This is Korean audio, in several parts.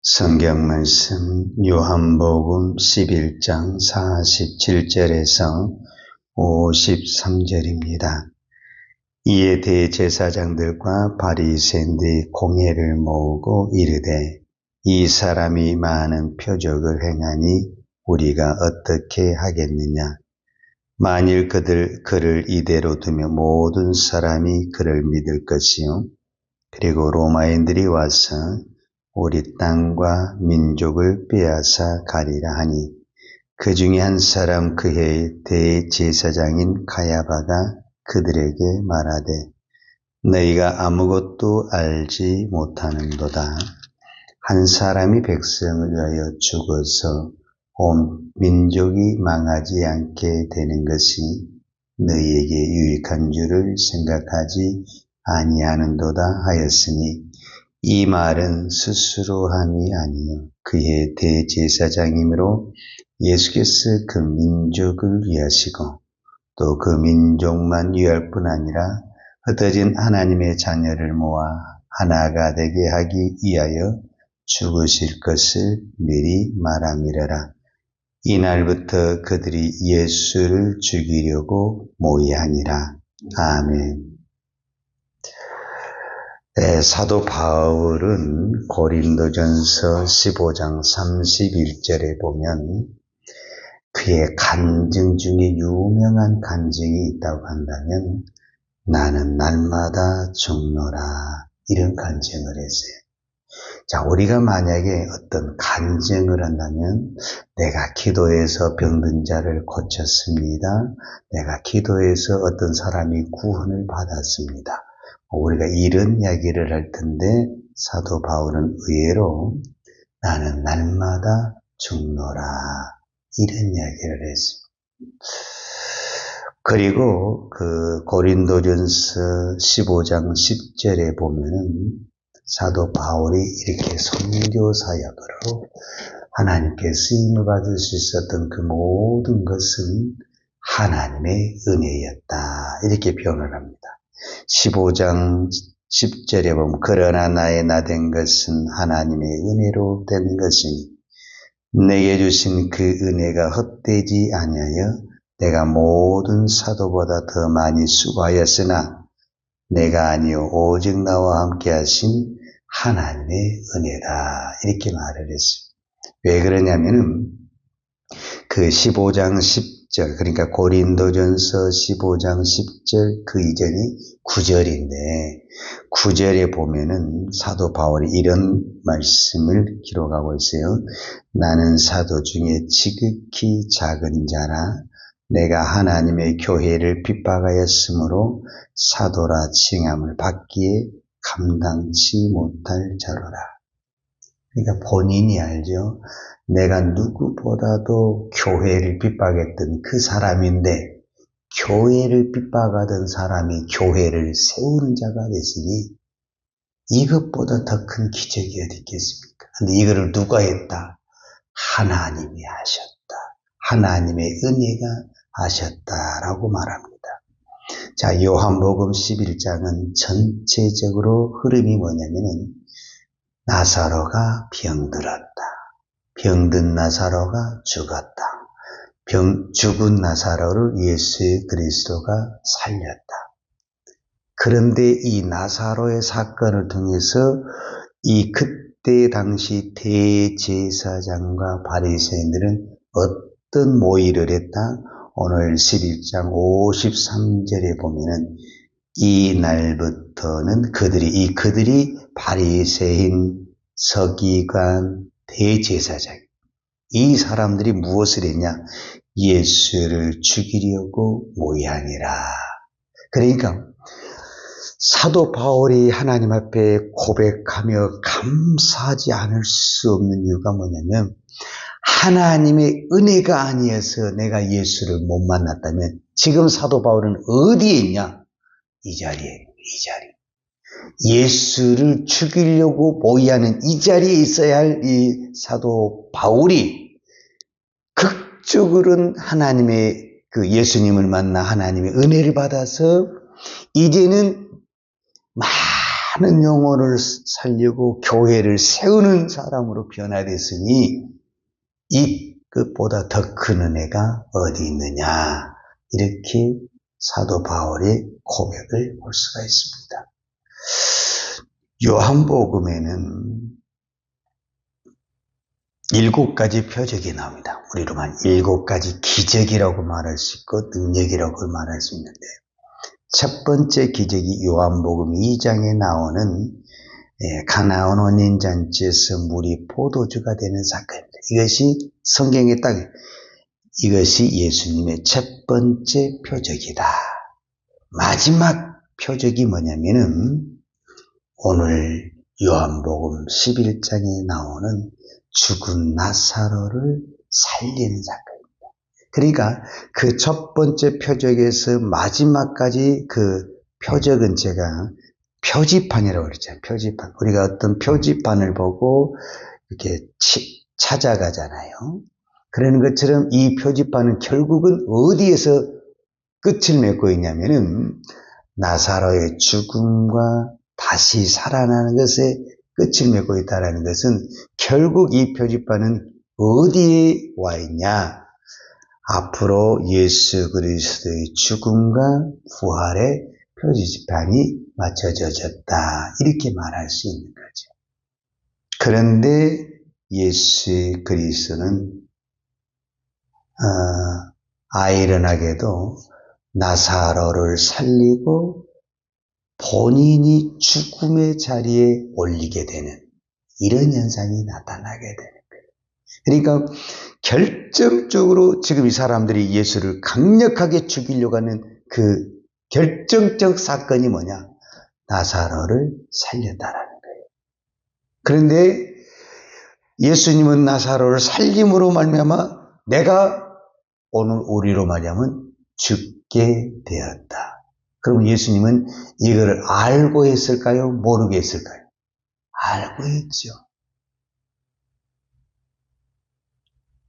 성경 말씀 요한복음 11장 47절에서 53절입니다. 이에 대제사장들과 바리새인들이 공회를 모으고 이르되 이 사람이 많은 표적을 행하니 우리가 어떻게 하겠느냐. 만일 그를 이대로 두면 모든 사람이 그를 믿을 것이요. 그리고 로마인들이 와서 우리 땅과 민족을 빼앗아 가리라 하니 그 중에 한 사람 그 해의 대제사장인 가야바가 그들에게 말하되 너희가 아무것도 알지 못하는도다. 한 사람이 백성을 위하여 죽어서 온 민족이 망하지 않게 되는 것이 너희에게 유익한 줄을 생각하지 아니하는도다 하였으니 이 말은 스스로 함이 아니요 그의 대제사장이므로 예수께서 그 민족을 위하시고 또 그 민족만 위할 뿐 아니라 흩어진 하나님의 자녀를 모아 하나가 되게 하기 위하여 죽으실 것을 미리 말함이라라. 이날부터 그들이 예수를 죽이려고 모의하니라. 아멘. 사도 바울은 고린도전서 15장 31절에 보면 그의 간증 중에 유명한 간증이 있다고 한다면 나는 날마다 죽노라 이런 간증을 했어요. 자, 우리가 만약에 어떤 간증을 한다면 내가 기도해서 병든 자를 고쳤습니다. 내가 기도해서 어떤 사람이 구원을 받았습니다. 우리가 이런 이야기를 할 텐데 사도 바울은 의외로 나는 날마다 죽노라 이런 이야기를 했습니다. 그리고 그 고린도전서 15장 10절에 보면은 사도 바울이 이렇게 선교 사역으로 하나님께 쓰임을 받을 수 있었던 그 모든 것은 하나님의 은혜였다 이렇게 표현을 합니다. 15장 10절에 보면 그러나 나의 나된 것은 하나님의 은혜로 된 것이니 내게 주신 그 은혜가 헛되지 아니하여 내가 모든 사도보다 더 많이 수고하였으나 내가 아니요 오직 나와 함께 하신 하나님의 은혜다 이렇게 말을 했습니다. 왜 그러냐면은 그 15장 10절 그러니까 고린도전서 15장 10절 그 이전이 9절인데 9절에 보면은 사도 바울이 이런 말씀을 기록하고 있어요. 나는 사도 중에 지극히 작은 자라 내가 하나님의 교회를 핍박하였으므로 사도라 칭함을 받기에 감당치 못할 자로라. 그러니까 본인이 알죠. 내가 누구보다도 교회를 핍박했던 그 사람인데 교회를 핍박하던 사람이 교회를 세우는 자가 됐으니 이것보다 더 큰 기적이 어디 있겠습니까? 근데 이거를 누가 했다? 하나님이 하셨다. 하나님의 은혜가 하셨다라고 말합니다. 자, 요한복음 11장은 전체적으로 흐름이 뭐냐면은 나사로가 병들었다. 병든 나사로가 죽었다. 죽은 나사로를 예수 그리스도가 살렸다. 그런데 이 나사로의 사건을 통해서 이 그때 당시 대제사장과 바리새인들은 어떤 모의를 했다? 오늘 11장 53절에 보면은 이 날부터는 그들이 바리새인, 서기관, 대제사장 이 사람들이 무엇을 했냐? 예수를 죽이려고 모의하니라. 그러니까 사도 바울이 하나님 앞에 고백하며 감사하지 않을 수 없는 이유가 뭐냐면 하나님의 은혜가 아니어서 내가 예수를 못 만났다면 지금 사도 바울은 어디에 있냐? 이 자리에, 이 자리. 예수를 죽이려고 모의하는 이 자리에 있어야 할 이 사도 바울이 극적으로는 하나님의 그 예수님을 만나 하나님의 은혜를 받아서 이제는 많은 영혼을 살리고 교회를 세우는 사람으로 변화됐으니 이 끝보다 더 큰 은혜가 어디 있느냐, 이렇게 사도 바울의 고백을 볼 수가 있습니다. 요한복음에는 7가지 표적이 나옵니다. 우리로 말 7가지 기적이라고 말할 수 있고 능력이라고 말할 수 있는데, 첫 번째 기적이 요한복음 2장에 나오는 가나안 혼인잔치에서 물이 포도주가 되는 사건입니다. 이것이 성경에 이것이 예수님의 첫 번째 표적이다. 마지막 표적이 뭐냐면은 오늘 요한복음 11장에 나오는 죽은 나사로를 살리는 사건입니다. 그러니까 그 첫 번째 표적에서 마지막까지 그 표적은 제가 표지판이라고 그러잖아요. 표지판. 우리가 어떤 표지판을 보고 이렇게 찾아가잖아요. 그러는 것처럼 이 표지판은 결국은 어디에서 끝을 맺고 있냐면은 나사로의 죽음과 다시 살아나는 것에 끝을 맺고 있다는 것은 결국 이 표지판은 어디에 와 있냐? 앞으로 예수 그리스도의 죽음과 부활의 표지판이 맞춰졌다, 이렇게 말할 수 있는 거죠. 그런데 예수 그리스도는 아이러나게도 나사로를 살리고 본인이 죽음의 자리에 올리게 되는 이런 현상이 나타나게 되는 거예요. 그러니까 결정적으로 지금 이 사람들이 예수를 강력하게 죽이려고 하는 그 결정적 사건이 뭐냐? 나사로를 살렸다라는 거예요. 그런데 예수님은 나사로를 살림으로 말미암아 내가 오늘 우리로 말하면 죽게 되었다. 그럼 예수님은 이거를 알고 했을까요? 모르게 했을까요? 알고 했죠.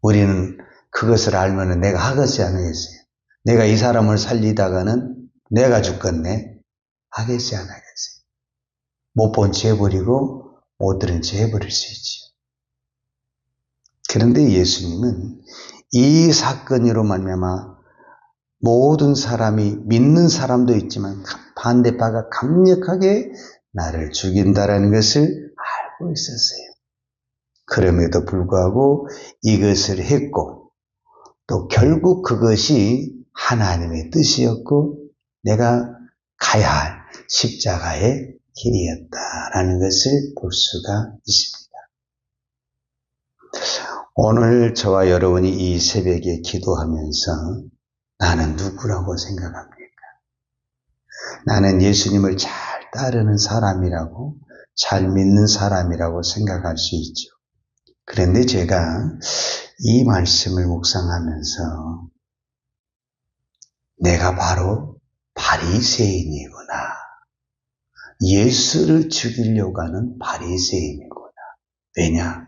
우리는 그것을 알면 내가 하겠지 않겠어요? 내가 이 사람을 살리다가는 내가 죽겠네? 하겠지 안 하겠어요? 못 본 채 해버리고 못 들은 채 해버릴 수 있죠. 그런데 예수님은 이 사건으로 말미암아 모든 사람이 믿는 사람도 있지만 반대파가 강력하게 나를 죽인다라는 것을 알고 있었어요. 그럼에도 불구하고 이것을 했고 또 결국 그것이 하나님의 뜻이었고 내가 가야 할 십자가의 길이었다라는 것을 볼 수가 있습니다. 오늘 저와 여러분이 이 새벽에 기도하면서 나는 누구라고 생각합니까? 나는 예수님을 잘 따르는 사람이라고, 잘 믿는 사람이라고 생각할 수 있죠. 그런데 제가 이 말씀을 묵상하면서 내가 바로 바리새인이구나. 예수를 죽이려고 하는 바리새인이구나. 왜냐?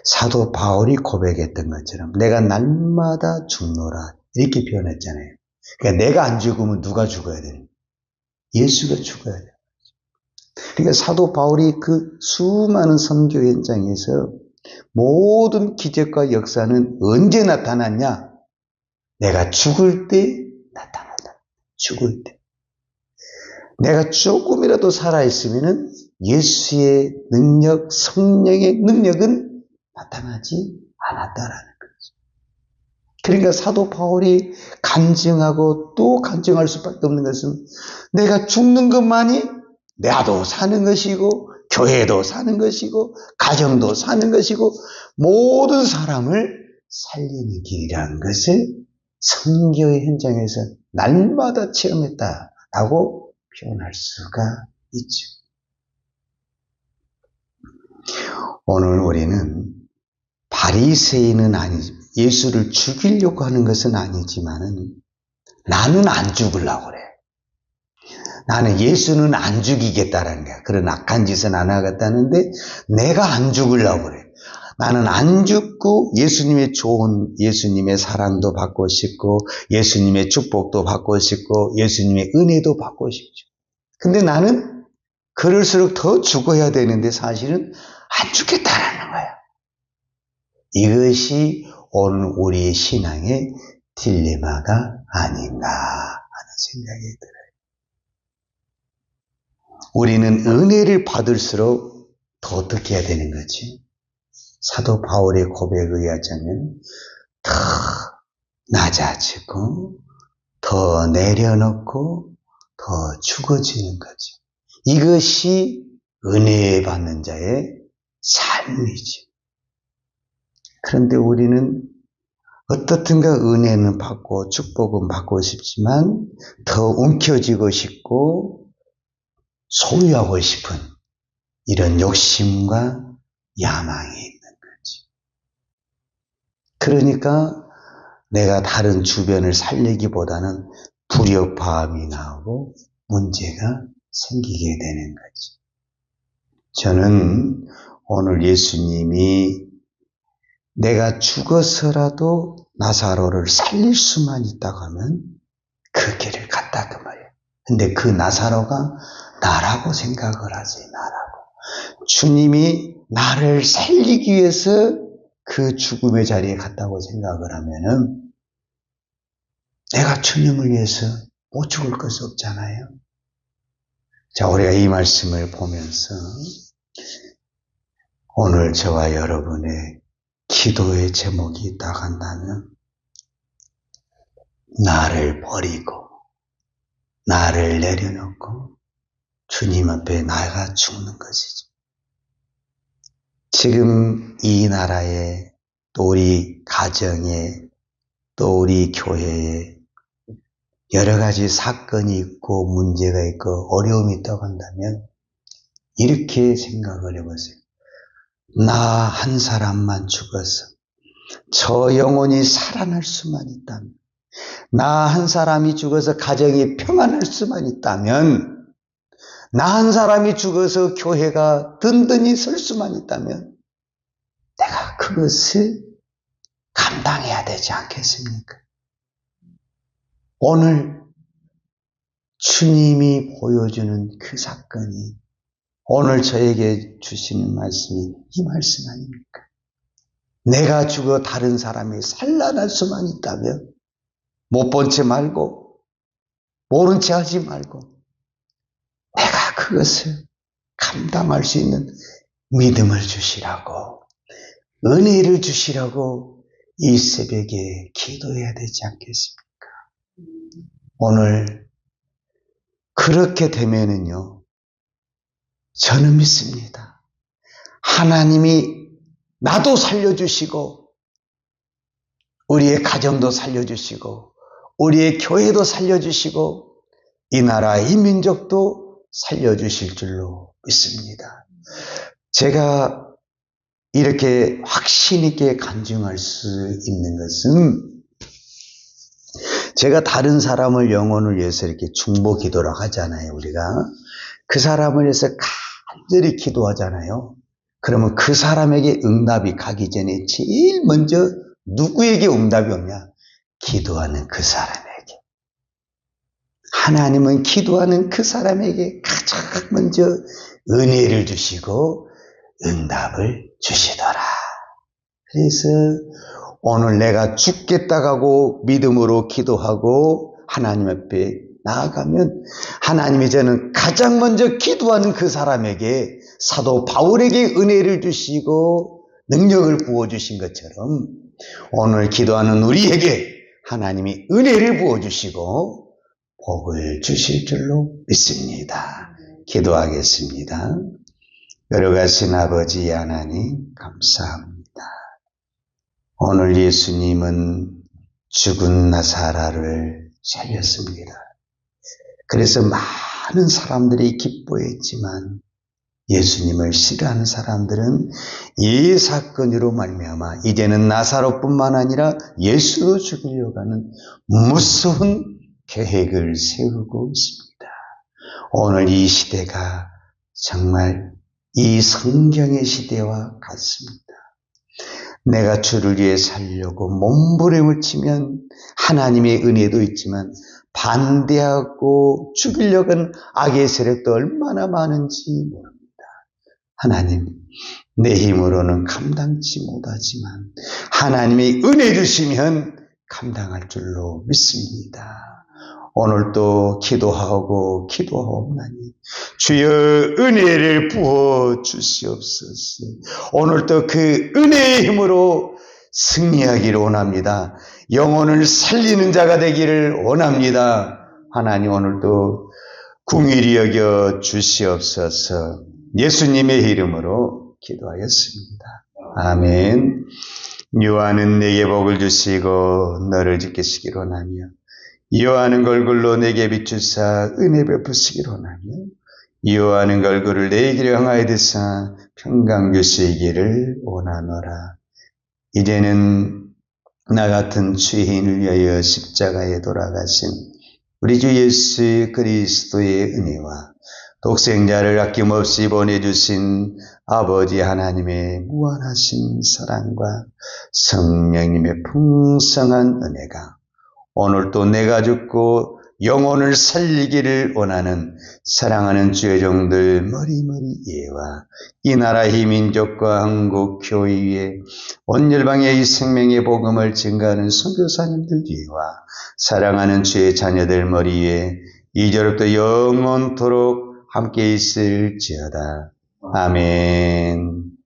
사도 바울이 고백했던 것처럼 내가 날마다 죽노라, 이렇게 표현했잖아요. 그러니까 내가 안 죽으면 누가 죽어야 되는 거예요? 예수가 죽어야 돼요. 그러니까 사도 바울이 그 수많은 선교 현장에서 모든 기적과 역사는 언제 나타났냐? 내가 죽을 때 나타났다. 죽을 때. 내가 조금이라도 살아있으면 예수의 능력, 성령의 능력은 나타나지 않았다라는 거죠. 그러니까 사도 바울이 간증하고 또 간증할 수밖에 없는 것은 내가 죽는 것만이 나도 사는 것이고 교회도 사는 것이고 가정도 사는 것이고 모든 사람을 살리는 길이라는 것을 선교의 현장에서 날마다 체험했다라고 표현할 수가 있죠. 오늘 우리는 바리새인은 아니지, 예수를 죽이려고 하는 것은 아니지만은 나는 안 죽으려고 그래. 나는 예수는 안 죽이겠다라는 거야. 그런 악한 짓은 안 하겠다는데 내가 안 죽으려고 그래. 나는 안 죽고 예수님의 좋은, 예수님의 사랑도 받고 싶고 예수님의 축복도 받고 싶고 예수님의 은혜도 받고 싶죠. 근데 나는 그럴수록 더 죽어야 되는데 사실은 안 죽겠다라는 거야. 이것이 오늘 우리의 신앙의 딜레마가 아닌가 하는 생각이 들어요. 우리는 은혜를 받을수록 더 어떻게 해야 되는 거지? 사도 바울의 고백에 의하자면 더 낮아지고 더 내려놓고 더 죽어지는 거죠. 이것이 은혜 받는 자의 삶이죠. 그런데 우리는 어떻든가 은혜는 받고 축복은 받고 싶지만 더 움켜쥐고 싶고 소유하고 싶은 이런 욕심과 야망이 있는 거지. 그러니까 내가 다른 주변을 살리기보다는 불협화음이 나오고 문제가 생기게 되는 거지. 저는 오늘 예수님이 내가 죽어서라도 나사로를 살릴 수만 있다고 하면 그 길을 갔다 그 말이에요. 근데 그 나사로가 나라고 생각을 하지, 나라고. 주님이 나를 살리기 위해서 그 죽음의 자리에 갔다고 생각을 하면은 내가 주님을 위해서 못 죽을 것이 없잖아요. 자, 우리가 이 말씀을 보면서 오늘 저와 여러분의 기도의 제목이 있다고 한다면 나를 버리고 나를 내려놓고 주님 앞에 나가 죽는 것이죠. 지금 이 나라에 또 우리 가정에 또 우리 교회에 여러 가지 사건이 있고 문제가 있고 어려움이 있다고 한다면 이렇게 생각을 해보세요. 나 한 사람만 죽어서 저 영혼이 살아날 수만 있다면, 나 한 사람이 죽어서 가정이 평안할 수만 있다면, 나 한 사람이 죽어서 교회가 든든히 설 수만 있다면 내가 그것을 감당해야 되지 않겠습니까? 오늘 주님이 보여주는 그 사건이 오늘 저에게 주시는 말씀이 이 말씀 아닙니까? 내가 죽어 다른 사람이 살아날 수만 있다면 못 본 채 말고 모른 채 하지 말고 내가 그것을 감당할 수 있는 믿음을 주시라고, 은혜를 주시라고 이 새벽에 기도해야 되지 않겠습니까? 오늘 그렇게 되면은요, 저는 믿습니다. 하나님이 나도 살려주시고 우리의 가정도 살려주시고 우리의 교회도 살려주시고 이 나라 이 민족도 살려주실 줄로 믿습니다. 제가 이렇게 확신 있게 간증할 수 있는 것은 제가 다른 사람을 영혼을 위해서 이렇게 중보 기도를 하잖아요. 우리가 그 사람을 위해서 간절히 기도하잖아요. 그러면 그 사람에게 응답이 가기 전에 제일 먼저 누구에게 응답이 오냐? 기도하는 그 사람에게. 하나님은 기도하는 그 사람에게 가장 먼저 은혜를 주시고 응답을 주시더라. 그래서 오늘 내가 죽겠다고 믿음으로 기도하고 하나님 앞에 나아가면 하나님이 저는 가장 먼저 기도하는 그 사람에게 사도 바울에게 은혜를 주시고 능력을 부어주신 것처럼 오늘 기도하는 우리에게 하나님이 은혜를 부어주시고 복을 주실 줄로 믿습니다. 기도하겠습니다. 걸어가신 아버지 하나님 감사합니다. 오늘 예수님은 죽은 나사로를 살렸습니다. 그래서 많은 사람들이 기뻐했지만 예수님을 싫어하는 사람들은 이 사건으로 말미암아 이제는 나사로뿐만 아니라 예수도 죽이려고 하는 무서운 계획을 세우고 있습니다. 오늘 이 시대가 정말 이 성경의 시대와 같습니다. 내가 주를 위해 살려고 몸부림을 치면 하나님의 은혜도 있지만 반대하고 죽이려고 하는 악의 세력도 얼마나 많은지 모릅니다. 하나님, 내 힘으로는 감당치 못하지만 하나님이 은혜 주시면 감당할 줄로 믿습니다. 오늘도 기도하옵나니 주여 은혜를 부어 주시옵소서. 오늘도 그 은혜의 힘으로 승리하기를 원합니다. 영혼을 살리는 자가 되기를 원합니다. 하나님, 오늘도 긍휼히 여겨 주시옵소서. 예수님의 이름으로 기도하였습니다. 아멘. 여호와는 내게 복을 주시고 너를 지키시기를 원하며 여호와는 얼굴로 내게 비추사 은혜 베푸시기를 원하며 여호와는 얼굴을 내게 향하여 드사 평강 주시기를 원하노라. 이제는 나 같은 죄인을 위하여 십자가에 돌아가신 우리 주 예수 그리스도의 은혜와 독생자를 아낌없이 보내주신 아버지 하나님의 무한하신 사랑과 성령님의 풍성한 은혜가 오늘도 내가 죽고 영혼을 살리기를 원하는 사랑하는 주의 종들 머리머리 예와 이 나라의 민족과 한국 교회에 온 열방의 이 생명의 복음을 증거하는 선교사님들 위에와 사랑하는 주의 자녀들 머리에 이제로부터 영원토록 함께 있을지어다. 아멘.